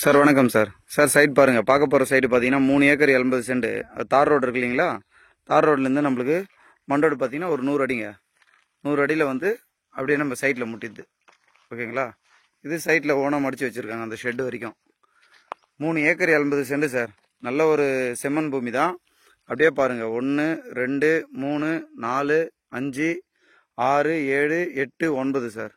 Sir வணக்கம் sir. Sir side பாருங்கள். பார்க்க போகிற சைடு பார்த்தீங்கன்னா 3 ஏக்கர் 80 சென்ட். தார் ரோடு இருக்கு இல்லைங்களா? தார் ரோட்லேருந்து நம்மளுக்கு மண்டோடு பார்த்தீங்கன்னா ஒரு 100 அடிங்க. 100 அடியில் வந்து அப்படியே நம்ம சைட்டில் முட்டிடுது. ஓகேங்களா? இது சைட்டில் ஓனம் அடித்து வச்சுருக்காங்க அந்த ஷெட்டு வரைக்கும். 3 ஏக்கர் 80 சென்ட் சார். நல்ல ஒரு செம்மண் பூமி தான். அப்படியே பாருங்கள். 1 2 3 4 5 6 7 8 9 சார்.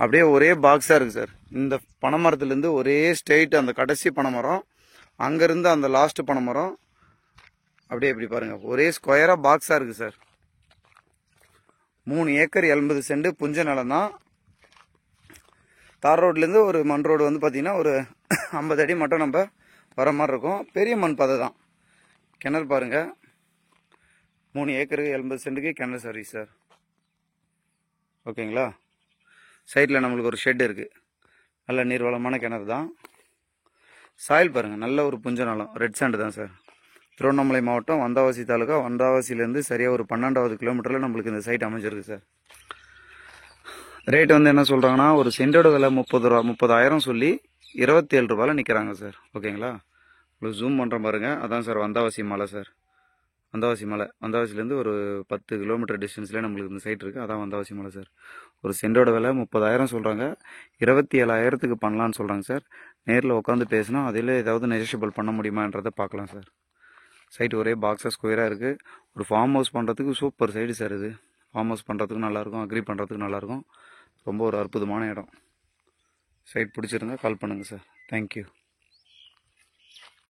அப்படியே ஒரே பாக்ஸாக இருக்குது சார். இந்த பனைமரத்துலேருந்து ஒரே ஸ்ட்ரெயிட் அந்த கடைசி பனைமரம், அங்கேருந்து அந்த லாஸ்ட் பனைமரம் அப்படியே இப்படி பாருங்கள். ஒரே ஸ்கொயராக பாக்ஸாக இருக்குது சார். 3 ஏக்கர் 80 சென்ட் புஞ்ச நிலம் தான். தார் ரோட்லேருந்து ஒரு மண் ரோடு வந்து பார்த்திங்கன்னா ஒரு 50 அடி மட்டும் நம்ம வர மாதிரி இருக்கும். பெரிய மண் பதை தான். கிணறு பாருங்கள். 3 ஏக்கருக்கு 80 சென்ட்டுக்கு கிணறு சர்வீஸ் சார். ஓகேங்களா? சைடில் நம்மளுக்கு ஒரு ஷெட் இருக்குது. நல்ல நீர்வளமான கிணறு தான். சாயில் பாருங்கள். நல்ல ஒரு புஞ்ச நிலம். ரெட் சாண்டு தான் சார். திருவண்ணாமலை மாவட்டம் வந்தாவாசி தாலுக்கா. வந்தாவாசிலேருந்து சரியாக ஒரு 12வது கிலோமீட்டரில் நம்மளுக்கு இந்த சைட் அமைஞ்சிருக்கு சார். ரேட் வந்து என்ன சொல்கிறாங்கன்னா, ஒரு சென்டோட விலை 30,000 சொல்லி 27 ரூபாயில் நிற்கிறாங்க சார். ஓகேங்களா? உங்களுக்கு ஜூம் பண்ணுற பாருங்கள். அதான் சார் வந்தாவாசி மலை சார். வந்தாவாசி மலை. வந்தாவாசிலேருந்து ஒரு 10 கிலோமீட்டர் டிஸ்டன்ஸ்லேயே நம்மளுக்கு இந்த சைட் இருக்குது. அதான் வந்தாவாசி மலை சார். ஒரு சென்டோட விலை 30,000 சொல்கிறாங்க. 27,000க்கு பண்ணலான்னு சொல்கிறாங்க சார். நேரில் உட்காந்து பேசினா அதில் ஏதாவது நெகோஷியபிள் பண்ண முடியுமான்றதை பார்க்கலாம் சார். சைட் ஒரே பாக்ஸாக ஸ்கொயராக இருக்குது. ஒரு ஃபார்ம் ஹவுஸ் பண்ணுறதுக்கு சூப்பர் சைடு சார் இது. ஃபார்ம் ஹவுஸ் பண்ணுறதுக்கு நல்லாயிருக்கும். அக்ரி பண்ணுறதுக்கு நல்லாயிருக்கும். ரொம்ப ஒரு அற்புதமான இடம். சைட் பிடிச்சிருந்தா கால் பண்ணுங்கள் சார். தேங்க்யூ.